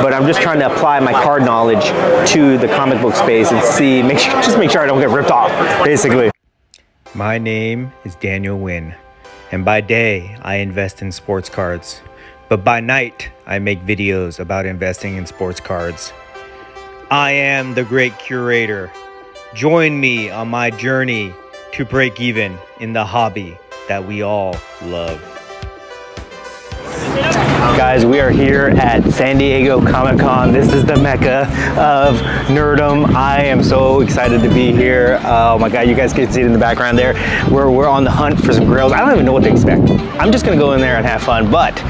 but I'm just trying to apply my card knowledge to the comic book space and see, just make sure I don't get ripped off, basically. My name is Daniel Wynn, and by day I invest in sports cards, but by night I make videos about investing in sports cards. I am the great curator. Join me on my journey to break even in the hobby that we all love. Guys, we are here at San Diego Comic-Con. This is the mecca of nerdom. I am so excited to be here. Oh my god, you guys can see it in the background there. We're on the hunt for some grails. I don't even know what to expect. I'm just gonna go in there and have fun, but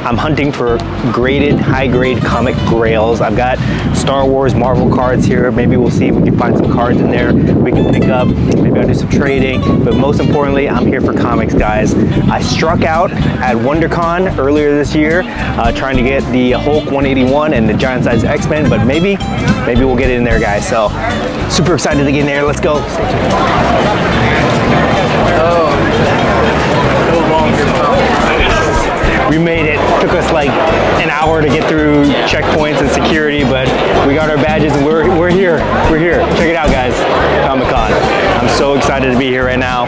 I'm hunting for graded, high-grade comic grails. I've got Star Wars, Marvel cards here. Maybe we'll see if we can find some cards in there we can pick up. Maybe I'll do some trading. But most importantly, I'm here for comics, guys. I struck out at WonderCon earlier this year, trying to get the Hulk 181 and the giant size X-Men, but maybe we'll get it in there, guys. So super excited to get in there. Let's go. We made it. Took us like an hour to get through checkpoints and security, but we got our badges and we're here. We're here. Check it out, guys. Comic-Con. I'm so excited to be here right now.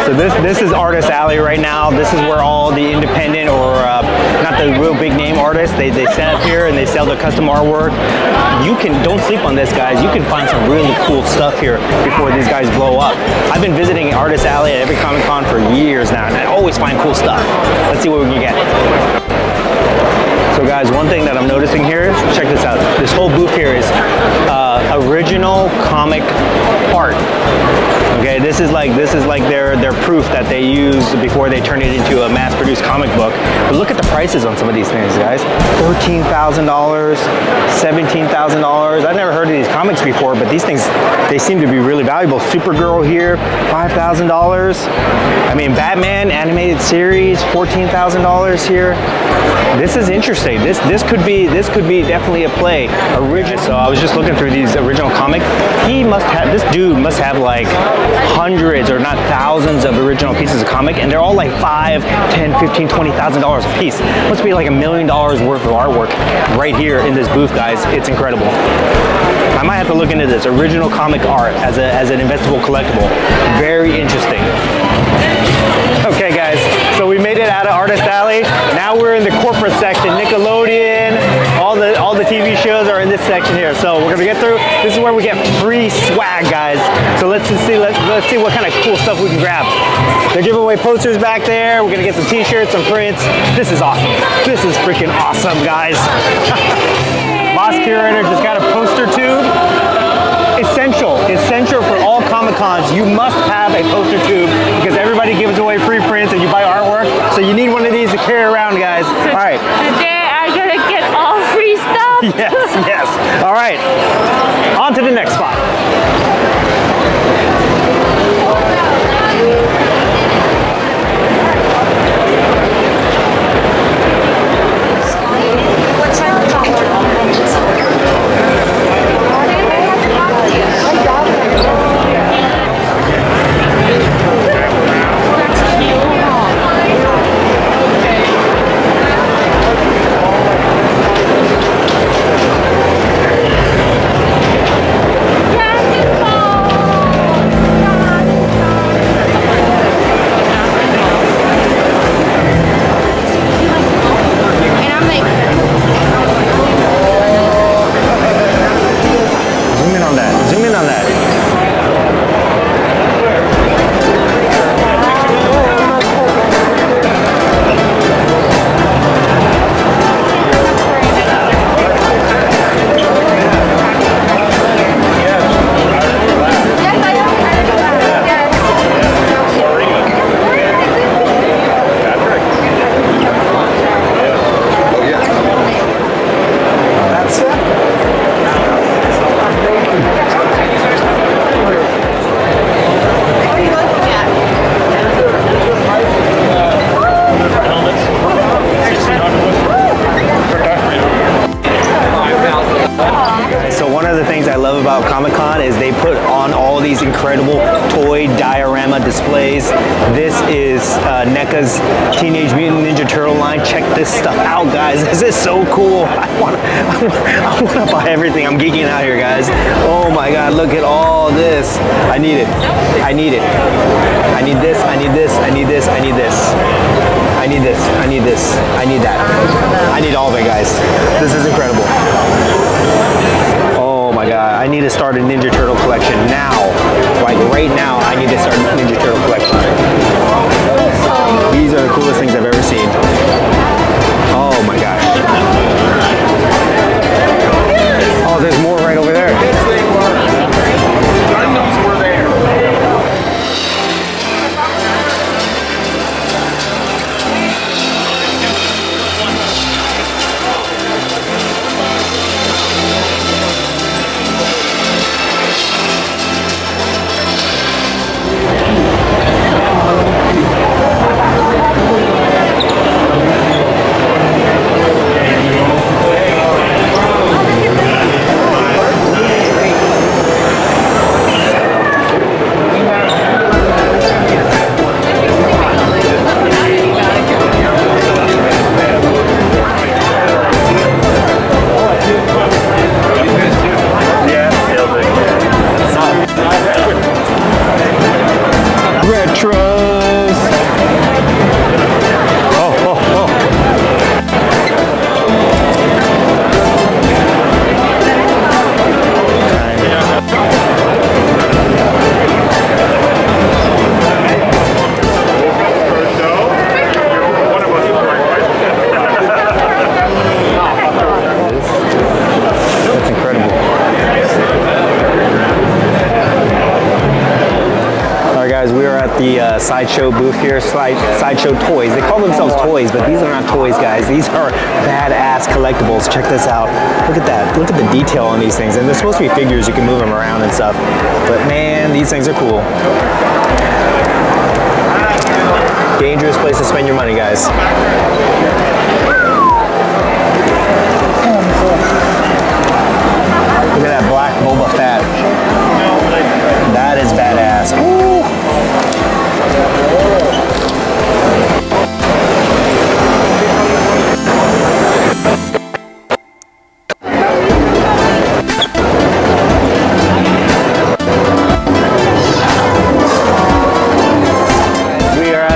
So this is Artist Alley right now. This is where all the independent or not the real big name artists, they set up here and they sell their custom artwork. Don't sleep on this, guys. You can find some really cool stuff here before these guys blow up. I've been visiting Artist Alley at every Comic-Con for years now, and I always find cool stuff. Let's see what we can get. So guys, one thing that I'm noticing here, check this out. This whole booth here is original comic art. Okay, this is like their proof that they use before they turn it into a mass-produced comic book. But look at the prices on some of these things, guys. $13,000, $17,000. I've never heard of these comics before, but these things, they seem to be really valuable. Supergirl here, $5,000. I mean, Batman animated series, $14,000 here. This is interesting. This could be definitely a play. Original. So I was just looking through these original comics. This dude must have like hundreds or not thousands of original pieces of comic, and they're all like $5, $10, $15, $20,000 a piece. Must be like $1 million worth of artwork right here in this booth, guys. It's incredible. I might have to look into this original comic art as an investable collectible. Very interesting. Okay, guys, so we made it out of Artist Alley. Now we're in the corporate section. Nickelodeon, all the TV shows are in this section here. So we're gonna get through. This is where we get free swag, guys. So let's see what kind of cool stuff we can grab. They're giving away posters back there. We're gonna get some t-shirts, some prints. This is awesome. This is freaking awesome, guys. Lost Curator just got a poster tube. Essential for all Comic-Cons. You must have a poster tube because everybody gives away free prints and you buy artwork. So you need one of these to carry around, guys. All right. Today I'm gonna get all free stuff. Yes. All right. On to the next spot. these incredible toy diorama displays. This is NECA's Teenage Mutant Ninja Turtle line. Check this stuff out, guys. This is so cool. I want to buy everything. I'm geeking out here, guys. Oh my God, look at all this. I need it. I need it. I need this. I need this. I need this. I need this. I need this. I need this. I need that. I need all of it, guys. This is incredible. Oh my God, I need to start a Ninja Turtle collection now. Like right now, I need to start a Ninja Turtle collection. These are the coolest things I've ever seen. Oh my gosh. Oh, there's more right over there. Gundams were there. The Sideshow booth here, Sideshow Toys. They call themselves toys, but these are not toys, guys. These are badass collectibles. Check this out. Look at that. Look at the detail on these things. And they're supposed to be figures. You can move them around and stuff. But man, these things are cool. Dangerous place to spend your money, guys. Look at that black Boba Fett. That is badass. Woo!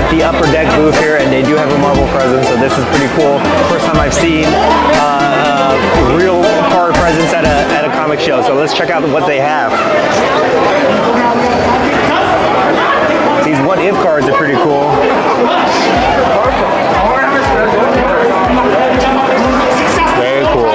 The upper deck booth here, and they do have a Marvel presence, so this is pretty cool. First time I've seen real card presence at a comic show, so let's check out what they have. These What If cards are pretty cool. Very cool.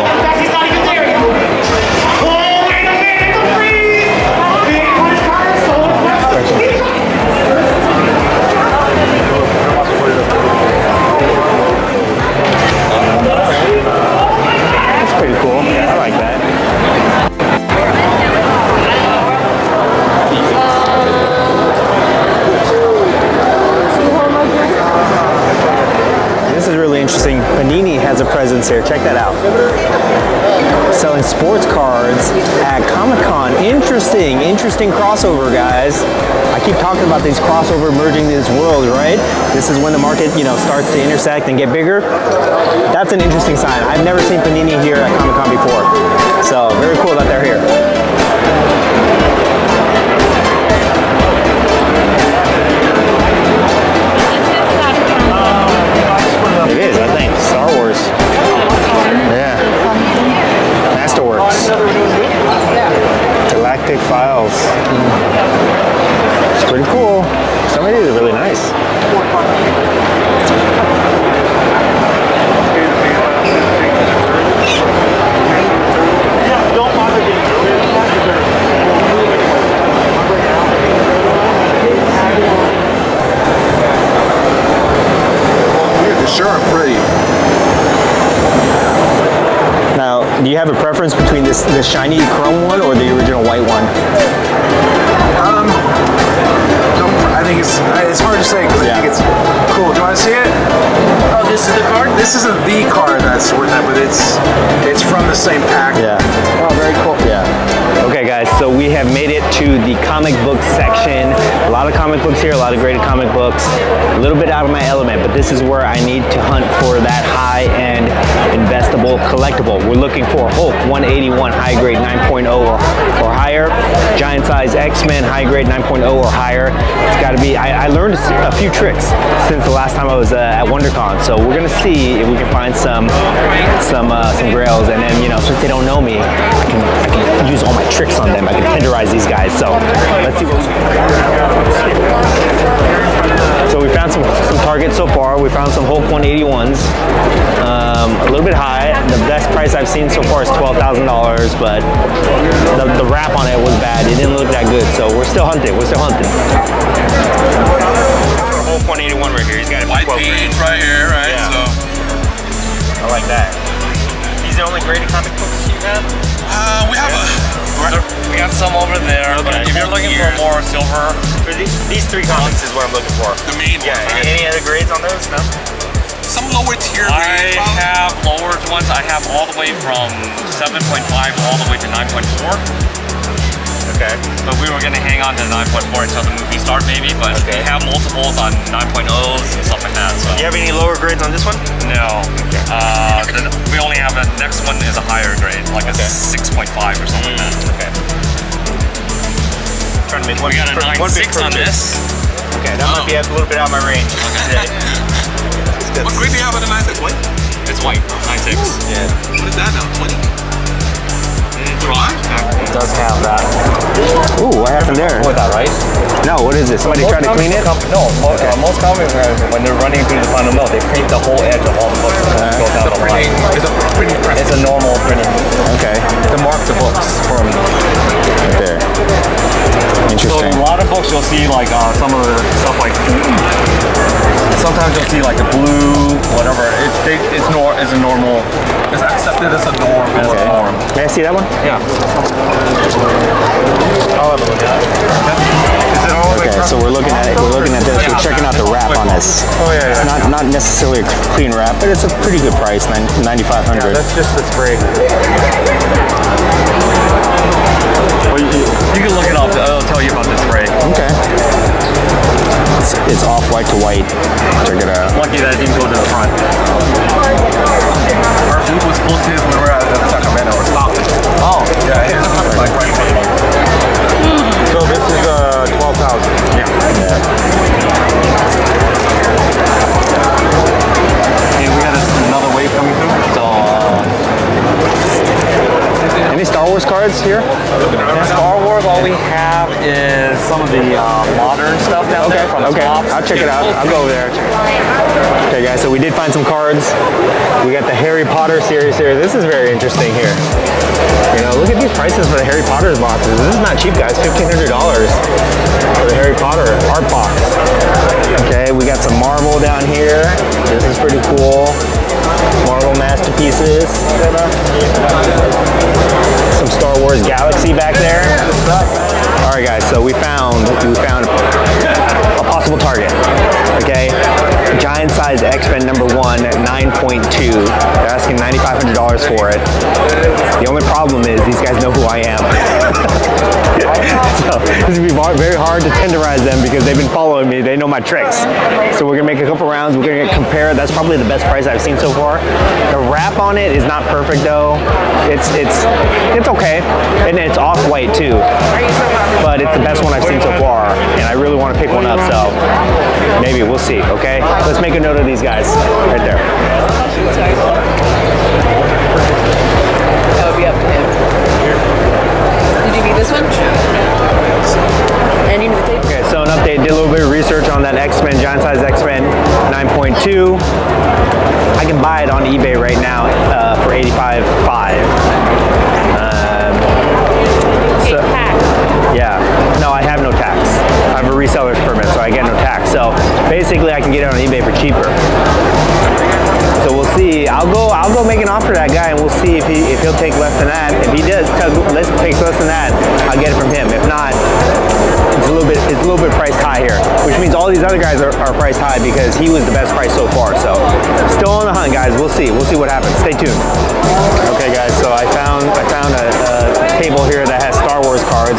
That's pretty cool. I like that. This is really interesting. Panini has a presence here. Check that out. Selling sports cards at Comic-Con. Interesting crossover, guys. I keep talking about these crossover merging these worlds, right? This is when the market, starts to intersect and get bigger. That's an interesting sign. I've never seen Panini here at Comic-Con before. So, very cool that they're here. It is, I think. Star Wars. Yeah. Masterworks. Galactic Files. It's pretty cool. Some of these are really nice. Sure, I'm pretty. Now, do you have a preference between this shiny chrome one or the original white one? I think it's hard to say because I think it's cool. Do you want to see it? Oh, this is the card? This isn't the card that's worth that, but it's from the same pack. Yeah. Oh, very cool. Yeah. Okay, guys, so we have made it to the comic book section. A lot of comic books here, a lot of graded comic books. A little bit out of my element, but this is where I need to hunt for that high-end investable collectible. We're looking for Hulk 181 high grade 9.0 or higher, Giant Size X-Men high grade 9.0 or higher. It's got to be. I learned a few tricks since the last time I was at WonderCon, so we're gonna see if we can find some grails, and then, you know, since they don't know me, I can use all my tricks on them. I can tenderize these guys. So let's see what So we found some targets so far. We found some Hulk 181s, a little bit high. The best price I've seen so far is $12,000, but the wrap on it was bad. It didn't look that good, so we're still hunting. We're still hunting. Hulk 181 right here. He's got a white page right here, right? Yeah. So I like that. These are the only graded comic books you have? We got some over there, but if you're looking for more silver, For these three comics is what I'm looking for. the main Yeah. one. Any other grades on those? No. Some lower tier I grades. have lower ones. I have all the way from 7.5 all the way to 9.4. Okay. But we were gonna hang on to 9.4 until the movie start, maybe. But Okay. we have multiples on 9.0s and stuff like that. So You have any lower grades on this one? no, then we only have the next one is a higher grade, like a 6.5 or something like that. Okay. Trying to make We got a 9.6 on this. Okay, that might be a little bit out of my range. What grade do you have at the 9.6? White? It's white, 9.6. Yeah. What is that now? 20? It does have that. Ooh, what happened there? With that, right? No, what is it? Somebody tried to clean it? No, most comics, when they're running through the final mill, they paint the whole edge of all the books. Go down the line. It's a printing press. It's a normal printing. Okay. To mark the books from. Right there. So Interesting. a lot of books you'll see like some of the stuff like. Sometimes you'll see like the blue, whatever. It's a normal. It's accepted as a norm. Okay. May I see that one? Yeah. Okay, so we're looking at it. We're looking at this. We're checking out the wrap on this. Oh yeah. It's not necessarily a clean wrap, but it's a pretty good price, $9,500. That's just the spray. Well, you can look it up. It'll tell you about the spray. Okay. It's off-white to white. Check it out. Lucky that it didn't go to the front. Our booth was posted when we were at Sacramento. We're stopped. Oh, Yeah, it's like right in front of us. so this is 12,000. Yeah. Okay, we got another wave coming through. So. Any Star Wars cards here? In Star Wars, all we have is some of the modern stuff down there from Okay, Tops. I'll check it out. I'll go over there. Okay, guys, so we did find some cards. We got the Harry Potter series here. This is very interesting here. You know, look at these prices for the Harry Potter boxes. This is not cheap, guys. $1,500 for the Harry Potter art box. Okay, we got some Marvel down here. This is pretty cool. Marvel masterpieces. Some Star Wars Galaxy back there. All right, guys. So we found a possible target. Okay, Giant Size X-Men #1 at 9.2. They're asking $9,500 for it. The only problem is these guys know who I am. So this is gonna be very hard to tenderize them because they've been following me. They know my tricks. So we're gonna make a couple rounds. We're gonna compare. That's probably the best price I've seen so far. The wrap on it is not perfect though. It's okay, and it's off-white too. But it's the best one I've seen so far, and I really want to pick one up. So maybe we'll see. Okay, let's make a note of these guys right there. That would be up to him. Did you need this one? And you need the tape? Okay, so an update. Did a little bit of research on that X-Men, Giant Size X-Men 9.2. I can buy it on eBay right now for $85,500. Yeah, no, I have no tax. I have a reseller's permit, so I get no tax. So basically, I can get it on eBay for cheaper. So we'll see. I'll go make an offer to that guy, and we'll see if he'll take less than that. If he does takes less than that, I'll get it from him. If not, it's a little bit priced high here, which means all these other guys are priced high because he was the best price so far. So still on the hunt, guys. We'll see what happens. Stay tuned. Okay, guys. So I found a table here that has Star Wars cards.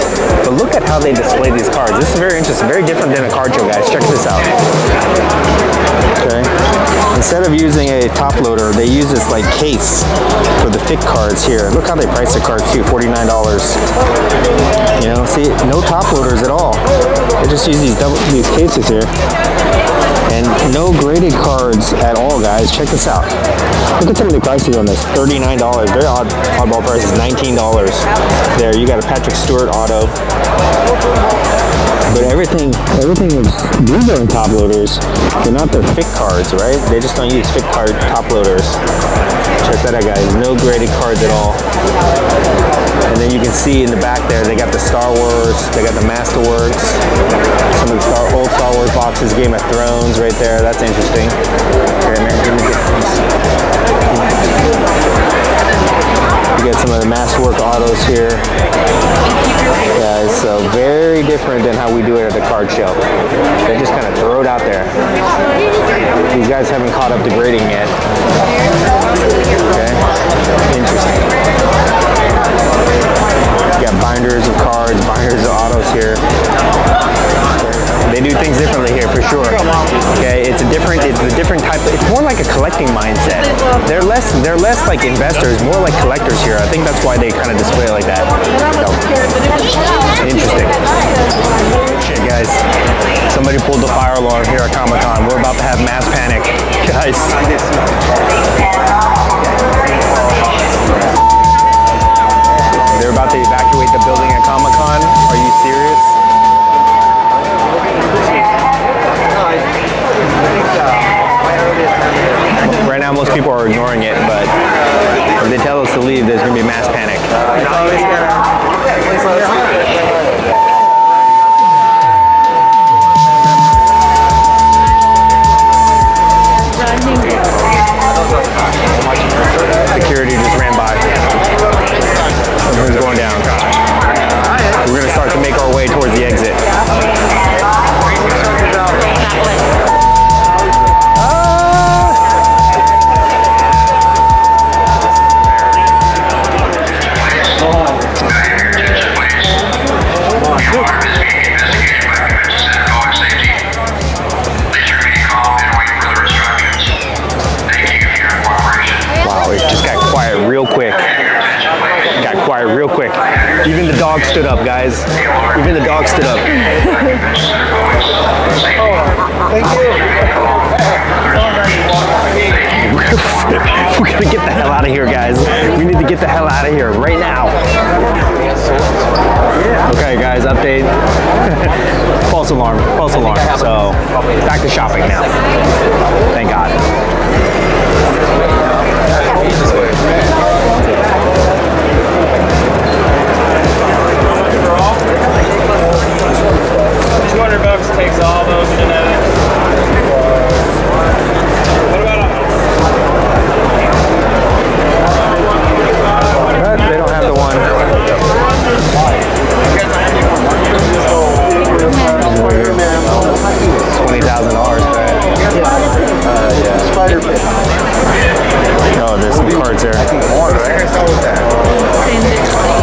display these cards. This is very interesting, very different than a card show, guys. Check this out. Okay. Instead of using a top loader, they use this like case for the thick cards here. Look how they price the cards too, $49. You know, see, no top loaders at all. They just use these cases here. And no graded cards at all, guys. Check this out. Look at some of the prices on this. $39. Very oddball prices. $19. There, you got a Patrick Stewart auto. But everything is, these are top loaders. They're not their thick cards, right? They just don't use thick card top loaders. Check that out, guys. No graded cards at all. And then you can see in the back there, they got the Star Wars, they got the Masterworks, some of the old Star Wars boxes, Game of Thrones right there. That's interesting. Okay, man, let me get this. You got some of the Masterwork autos here. Guys, so very different than how we do it at the card show. They just kind of throw it out there. These guys haven't caught up to grading yet. Okay, interesting. You got binders of cards, binders of autos here. They do things differently here for sure. Okay, it's a different type. It's more like a collecting mindset. They're less like investors, more like collectors here. I think that's why they kind of display it like that. So, interesting. Shit, guys. Somebody pulled the fire alarm here at Comic-Con. We're about to have mass panic, guys. They're about to evacuate the building at Comic-Con. Are you serious? Right now, most people are ignoring it, but if they tell us to leave, there's going to be mass panic. Security just ran by. Something's going down. We're going to start to make our way towards the exit. Real quick. Even the dog stood up, guys. Even the dog stood up. Thank you. We're gonna get the hell out of here, guys. We need to get the hell out of here right now. Okay, guys, update. False alarm. False alarm. So, back to shopping now. Thank God. $200 takes all those genetics. What about they don't have the one. $20,000, yeah. Spider pit. Oh, there's some cards there.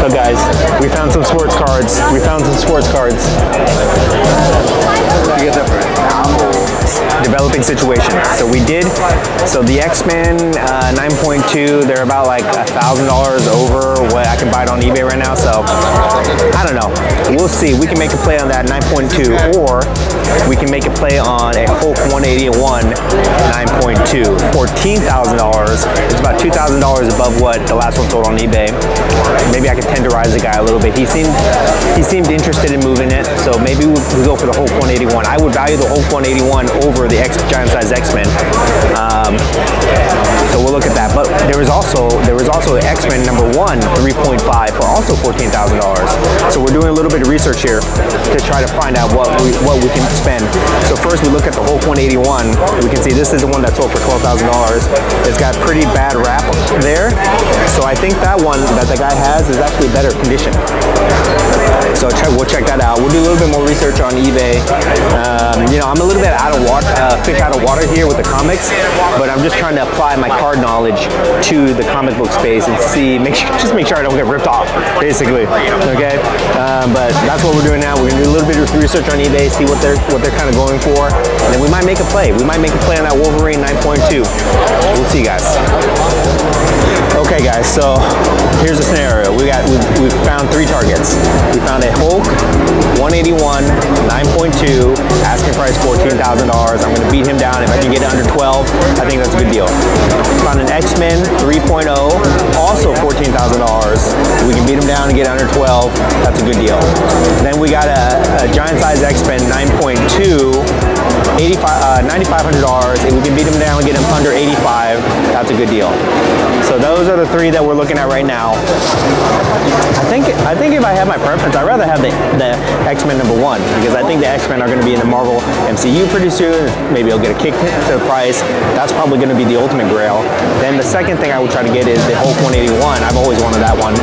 So guys, we found some sports cards. Developing situation. So the X-Men 9.2, they're about like $1,000 over what I can buy it on eBay right now. So I don't know. We'll see. We can make a play on that 9.2, or we can make a play on a Hulk 181 9.2. $14,000. It's about $2,000 above what the last one sold on eBay. Maybe I could tenderize the guy a little bit. He seemed interested in moving it, so maybe we go for the Hulk 181. I would value the Hulk 181 over the giant size X-Men. So we'll look at that. But there was also X-Men number 1 3.5 for also $14,000. So we're doing a little bit of research here to try to find out what we can spend. So first we look at the Hulk 181. We can see this is the one that sold for $12,000. It's got pretty bad wrap there. So I think that one that the guy has is actually better condition. So we'll check that out. We'll do a little bit more research on eBay. You know, I'm a little bit fish out of water here with the comics, but I'm just trying to apply my card knowledge to the comic book space and see, just make sure I don't get ripped off, basically. Okay, but that's what we're doing now. We're gonna do a little bit of research on eBay, see what they're kind of going for, and then we might make a play. We might make a play on that Wolverine 9.2. We'll see, guys. Okay, guys. So here's the scenario. We found 3 targets. We found a Hulk 181 9.2, asking price $14,000. I'm gonna beat him down. If I can get it under 12, I think that's a good deal. Found an X-Men 3.0, also $14,000. We can beat him down and get under 12. That's a good deal. Then we got a giant size X-Men 9.2, $9,500, and we can beat him down and get him under 85. That's a good deal. So those are the 3 that we're looking at right now. I think if I had my preference, I'd rather have the X-Men #1, because I think the X-Men are going to be in the Marvel MCU pretty soon. Maybe it'll get a kick to the price. That's probably going to be the ultimate grail. Then the second thing I would try to get is the Hulk 181. I've always wanted that one.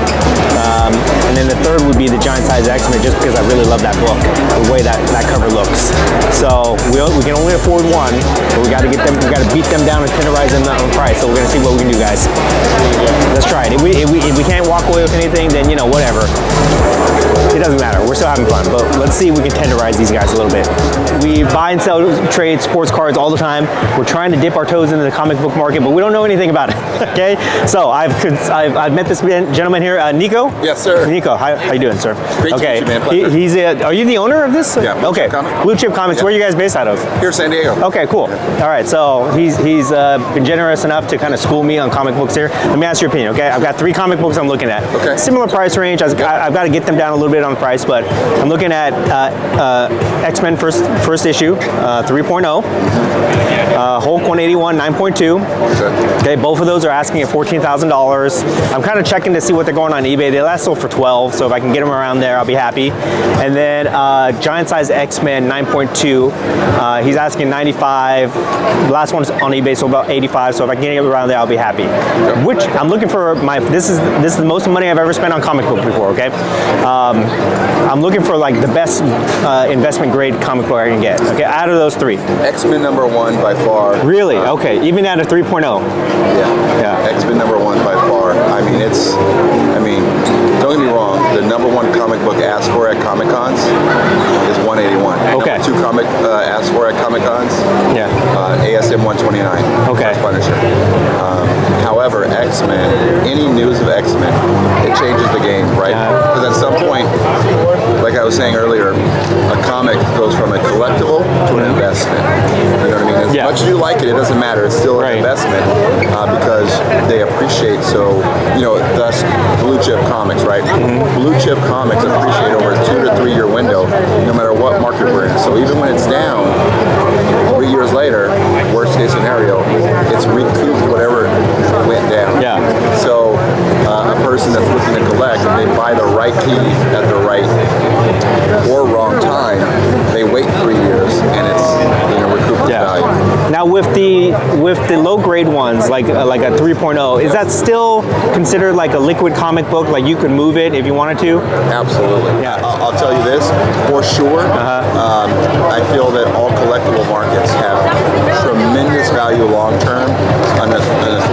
And then the third would be the giant size X-Men, just because I really love that book, the way that cover looks. So we can only afford one, but we got to beat them down and tenderize them on price. So we're gonna see what we can do, guys. Let's try it. If we can't walk away with anything, then whatever. It doesn't matter. We're still having fun, but let's see if we can tenderize these guys a little bit. We buy and sell, trade sports cards all the time. We're trying to dip our toes into the comic book market, but we don't know anything about it. Okay, so I've met this gentleman here, Nico. Yes, sir. Nico, how you doing, sir? Great to meet you, man. Pleasure. Are you the owner of this? Yeah. Blue Chip Comics. Blue Chip Comics. Yeah. Where are you guys based out of? Here, San Diego. Okay, cool. All right, so he's been generous enough to kind of school me on comic books here. Let me ask your opinion, okay? I've got 3 comic books I'm looking at. Okay. Similar price range. I've got to get them down a little bit on the price, but I'm looking at X-Men first issue 3.0, Hulk 181 9.2. Okay, both of those are asking at $14,000. I'm kind of checking to see what they're going on eBay. They last sold for 12, so if I can get them around there, I'll be happy. And then giant size X-Men 9.2. He's asking 95. The last one's on eBay, so about 85. So if I can get it around there, I'll be happy. Which I'm looking for this is the most money I've ever spent on comic book before. Okay, I'm looking for like the best investment grade comic book I can get. Okay, out of those 3. X-Men #1 by far. Really? Okay, even at a 3.0. Yeah. X-Men #1 by far. I mean, don't get me wrong. The #1 comic book asked for at Comic Cons is 181. Okay. #2 comic asked for at Comic Cons. Yeah. ASM 129. Okay. Punisher. However, X-Men, any news of X-Men, it changes the game, right? Because at some point, like I was saying earlier, a comic goes from a collectible to an investment. You know what I mean? As much as you like it, it doesn't matter. It's still an investment because they appreciate. So, thus Blue Chip Comics, right? Blue Chip Comics appreciate over a 2 to 3 year window, no matter what market we're in. So even when it's down, 3 years later, worst case scenario, it's recouped whatever went down. Yeah. So a person that's looking to collect, if they buy the right key at the right or wrong time, they wait 3 years and it's recouped its value. Now with the low grade ones, like a 3.0, is that still considered like a liquid comic book? Like you could move it if you wanted to? Absolutely. Yeah. I'll tell you this for sure. I feel that all collectible markets have tremendous value long term on the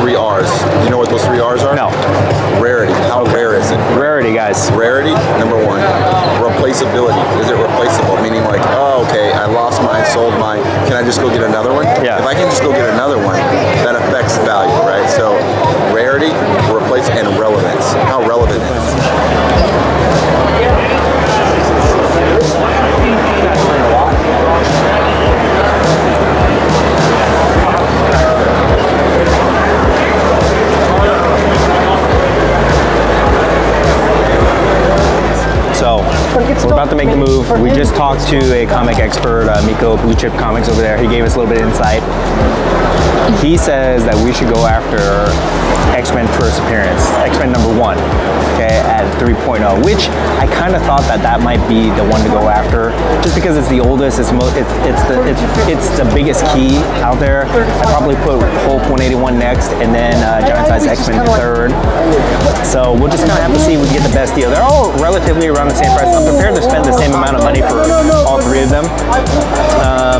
3 R's. You know what those 3 R's are? No. Rarity. How rare is it? Rarity, guys. Rarity, #1. Replaceability. Is it replaceable? Meaning like, oh, okay, I lost mine, sold mine. Can I just go get another one? Yeah. If I can just go get another one, that affects value, right? So rarity, replace, and relevance. How relevant it is. So we're about to make the move. We just talked to a comic expert, Miko, Blue Chip Comics over there. He gave us a little bit of insight. He says that we should go after X-Men first appearance, X-Men #1. okay, at 3.0, which I kind of thought that might be the one to go after, just because it's the oldest, it's the biggest key out there. I probably put Hulk 181 next, and then Giant Size X-Men third. So we'll just kind of have to see if we can get the best deal. They're all relatively around the same price. I'm prepared to spend the same amount of money for all three of them,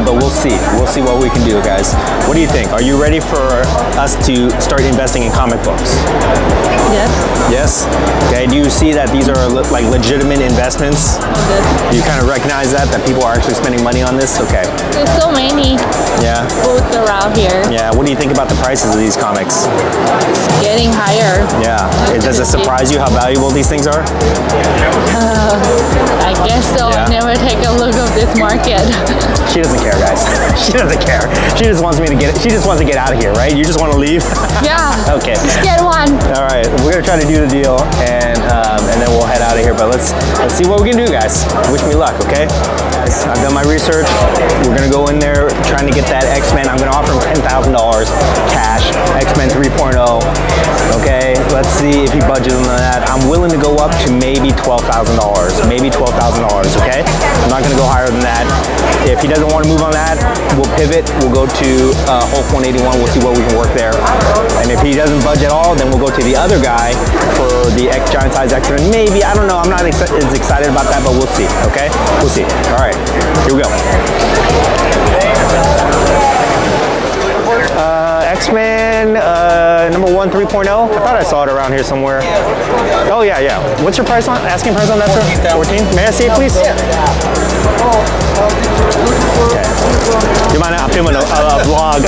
but we'll see. We'll see what we can do, guys. What do you think? Are you ready for us to start investing in comic books? Yes. Yes? Okay, do you see that these are like legitimate investments? Do you kind of recognize that people are actually spending money on this? Okay. There's so many Yeah. booths around here. Yeah, what do you think about the prices of these comics? Getting higher. Yeah. Does it surprise you how valuable these things are? I guess so. Yeah. I never take a look of this market. She doesn't care, guys. She doesn't care. She just wants me to get out of here, right? You just want to leave? Yeah. Okay. Just get one. All right, we're gonna try to do the deal, and then we'll head out of here. But let's see what we can do, guys. Wish me luck, okay? Guys, I've done my research. We're gonna go in there trying to get that X-Men. I'm gonna offer him $10,000 cash. X-Men 3.0. Okay, let's see if he budgets on that. I'm willing to go up to maybe $12,000. Maybe $12,000. Okay, I'm not gonna go higher than that. If he doesn't want to move on that, we'll pivot. We'll go to Hulk 181. We'll see what we can work there. And if he doesn't budge at all, then we'll go to the other guy for the Giant Size X-Men. Maybe, I don't know. I'm not as excited about that, but we'll see. Okay, we'll see. All right, here we go. X-Men number 1 3.0. I thought I saw it around here somewhere. Oh yeah, yeah. What's your price on? Asking price on that, sir? 14. May I see it, please? Okay. Do you mind? I'm filming a vlog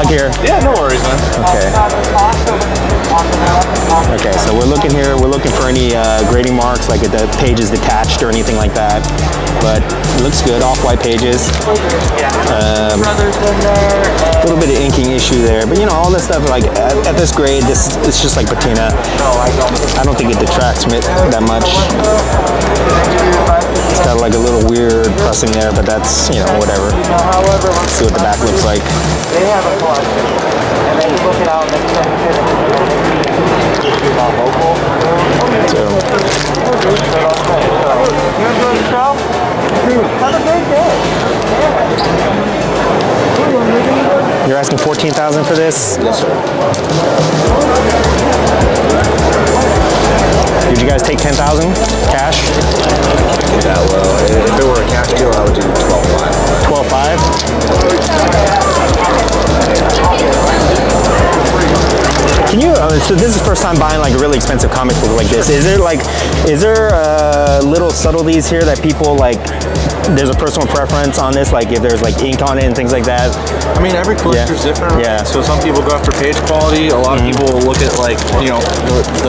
here. Yeah, no worries, man. Okay. Okay, so we're looking here. We're looking for any grading marks, like if the page is detached or anything like that. But it looks good. Off-white pages. A little bit of inking issue there, but you know, all this stuff, like at this grade, it's just like patina. I don't think it detracts from it that much. It's got like a little weird pressing there, but that's, you know, whatever. Let's see what the back looks like. You're asking $14,000 for this? Yes, sir. Did you guys take $10,000 cash? Yeah, well, if it were a cash deal, I would do 12.5. 12.5. Can you? So this is the first time buying like a really expensive comic book like this. Is there little subtleties here that people like? There's a personal preference on this, like if there's like ink on it and things like that. I mean, every collector's different. Right? Yeah. So some people go after page quality. A lot of people will look at like, you know,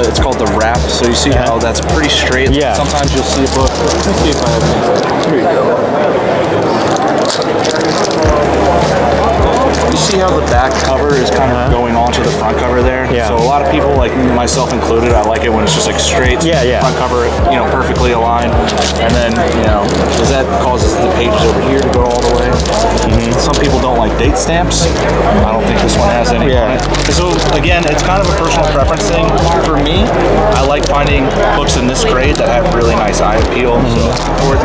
it's called the wrap. So you see how that's pretty straight. Yeah. Sometimes you'll see a book. Let me see if I have things. Here you go. You see how the back cover is kind of going onto the front cover there? Yeah. So a lot of people, like myself included, I like it when it's just like straight front cover, you know, perfectly aligned. And then, you know, because that causes the pages over here to go all the way. Some people don't like date stamps. I don't think this one has any on it. So again, it's kind of a personal preference thing. For me, I like finding books in this grade that have really nice eye appeal. So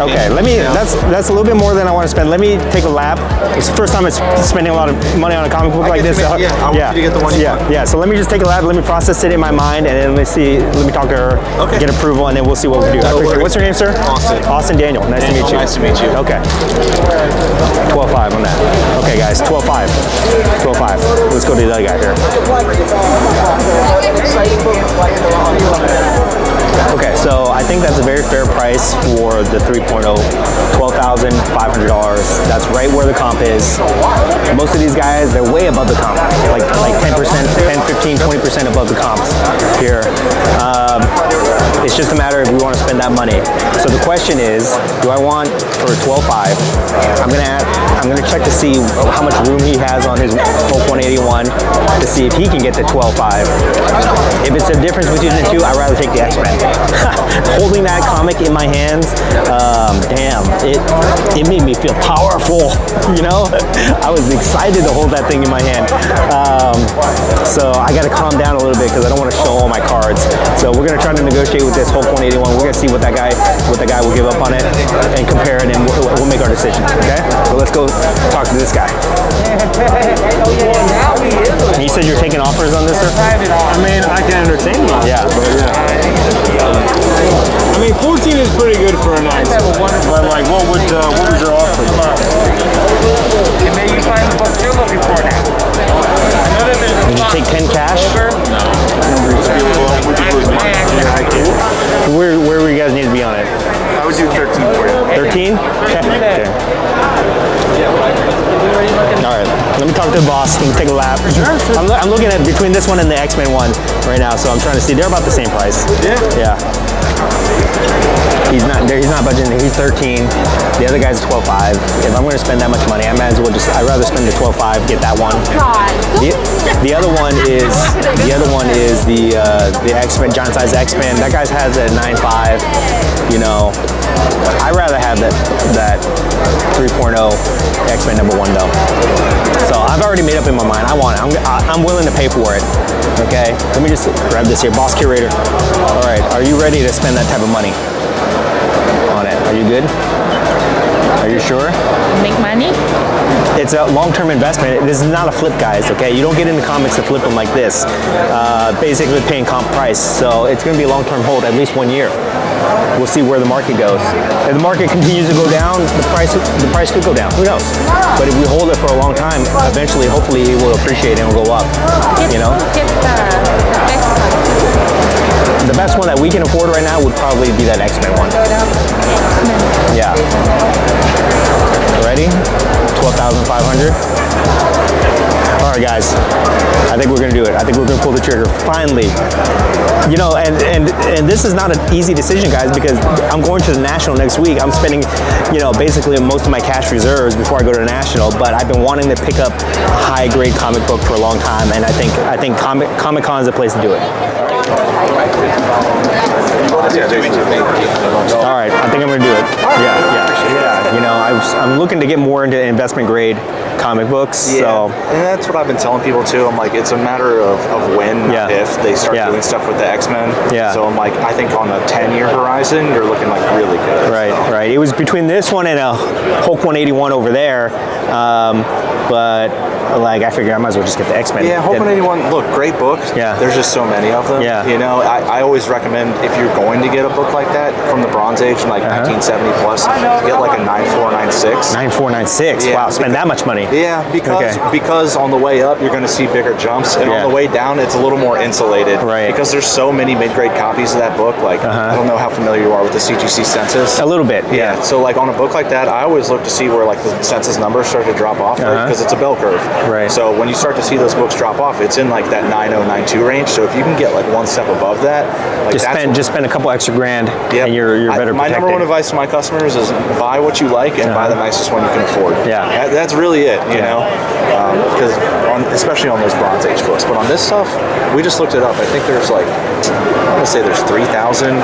Okay, let me. That's a little bit more than I want to spend. Let me take a lap. It's the first time it's spending a lot of money on a comic book like this. I want you to get the one you want. Yeah. So let me just take a lap. Let me process it in my mind, and then let me talk to her, get approval, and then we'll see what we do. I appreciate it. What's your name, sir? Austin. Austin Daniel. Nice to meet you. Nice to meet you. Okay. 12.5 on that. Okay, guys. 12.5. 12.5. Let's go to the other guy here. Okay, so I think that's a very fair price for the 3.0, $12,500. That's right where the comp is. Most of these guys, they're way above the comp, like 10%, 10, 15, 20% above the comps here. It's It's just a matter of we want to spend that money. So the question is, do I want for $12.5? I'm gonna check to see how much room he has on his Hulk 181 to see if he can get the $12.5. If it's a difference between the two, I'd rather take the X-Men. Holding that comic in my hands, damn, it made me feel powerful. You know, I was excited to hold that thing in my hand. So I got to calm down a little bit because I don't want to show all my cards. So we're gonna try to negotiate with this Hulk 181. We're gonna see what that guy will give up on it and compare it, and we'll make our decision. Okay? So let's go talk to this guy. You said you're taking offers on this, sir? I mean, I can entertain you. Yeah. But I mean, 14 is pretty good for a 9. But like, what was your offer? Would you take 10 cash? Where would you guys need to be on it? I would do 13 for you. 13? Okay. Alright, let me talk to the boss. Let me take a lap. I'm looking at between this one and the X-Men one right now, so I'm trying to see. They're about the same price. Yeah. He's not budging. He's 13. The other guy's 12.5. If I'm going to spend that much money, I might as well I'd rather spend the 12.5, get that one. The other one is the X-Men, John Size X-Men. That guy's has a 9.5. You know, I'd rather have that 3.0 X-Men #1 though. So I've already made up in my mind. I want it. I'm willing to pay for it. Okay. Let me just grab this here, Boss Curator. All right. Are you ready to spend that type of money on it? Are you good? Are you sure? Make money? It's a long-term investment. This is not a flip, guys, okay? You don't get into comics to flip them like this. Basically paying comp price. So it's going to be a long-term hold, at least 1 year. We'll see where the market goes. If the market continues to go down, the price could go down. Who knows? But if we hold it for a long time, eventually, hopefully, it will appreciate and will go up. You know? The best one that we can afford right now would probably be that X-Men one. Yeah. Ready? 12,500. All right, guys. I think we're gonna do it. I think we're gonna pull the trigger finally. You know, and this is not an easy decision, guys, because I'm going to the National next week. I'm spending, you know, basically most of my cash reserves before I go to the National. But I've been wanting to pick up high-grade comic book for a long time, and I think Comic-Con is the place to do it. All right, I think I'm gonna do it. Yeah. You know, I'm looking to get more into investment grade comic books. Yeah, so. And that's what I've been telling people too. I'm like, it's a matter of when, not if they start doing stuff with the X-Men. Yeah. So I'm like, I think on a 10-year horizon, you're looking like really good. Right. It was between this one and a Hulk 181 over there, but like I figured I might as well just get the X-Men. Yeah, Hulk 181. Look, great book. Yeah. There's just so many of them. Yeah. You know, I always recommend if you're going to get a book like that from the Bronze Age, like 1970 plus, get like a 9496. 9496. Yeah, Wow, spend that much money. Yeah, because on the way up you're going to see bigger jumps, and on the way down it's a little more insulated. Right. Because there's so many mid-grade copies of that book. Like I don't know how familiar you are with the CGC census. A little bit. Yeah. So like on a book like that, I always look to see where like the census numbers start to drop off, because it's a bell curve. Right. So when you start to see those books drop off, it's in like that 9092 range. So if you can get like one step above that, like just spend a couple extra grand, and you're better my protected. number one advice to my customers is buy what you like and buy the nicest one you can afford. Yeah. That's really it, you know, because especially on those Bronze Age books. But on this stuff, we just looked it up. I think there's like, I'm gonna say there's 3,000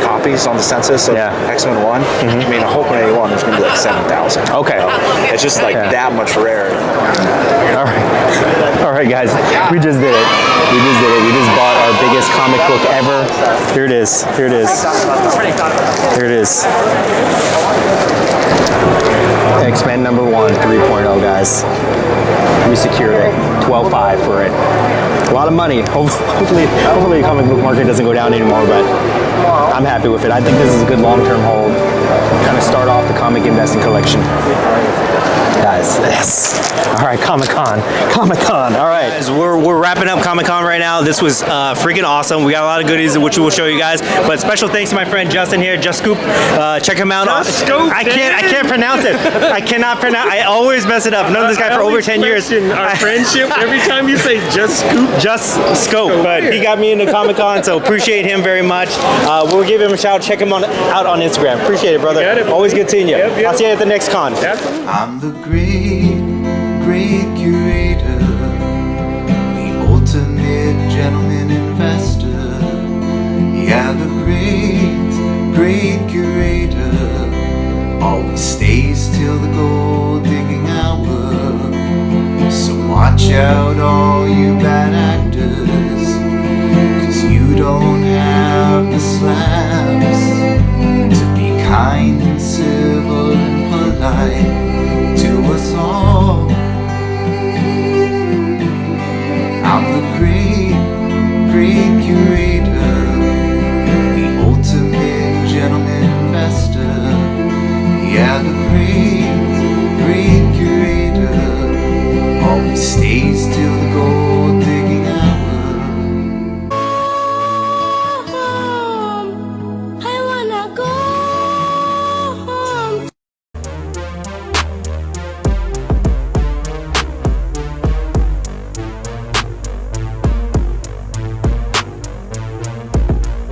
copies on the census of X-Men 1. I mean, a Hulk 181, there's gonna be like 7,000. Okay. It's just like that much rarer. All right, guys, we just did it. We just bought our biggest comic book ever. Here it is. X-Men #1 3.0, guys. We secured it. 12.5 for it. A lot of money. Hopefully the comic book market doesn't go down anymore, but I'm happy with it. I think this is a good long-term hold. Kind of start off the comic investing collection. Guys, yes. All right, Comic-Con. All right. Guys, we're wrapping up Comic-Con right now. This was freaking awesome. We got a lot of goodies which we'll show you guys. But special thanks to my friend Justin here, Just Scoop. Check him out. I can't pronounce it. I cannot pronounce. I always mess it up. I've known this guy for over 10 years. Our friendship every time you say Just Scoop. But he got me into Comic-Con, so appreciate him very much. We'll give him a shout. Check him out on Instagram. Appreciate it, brother. Always good seeing you. Yep. I'll see you at the next con. I'm the great curator, the ultimate gentleman investor. Yeah, the great curator always stays till the gold digging hour. So watch out, all you bad actors, 'cause you don't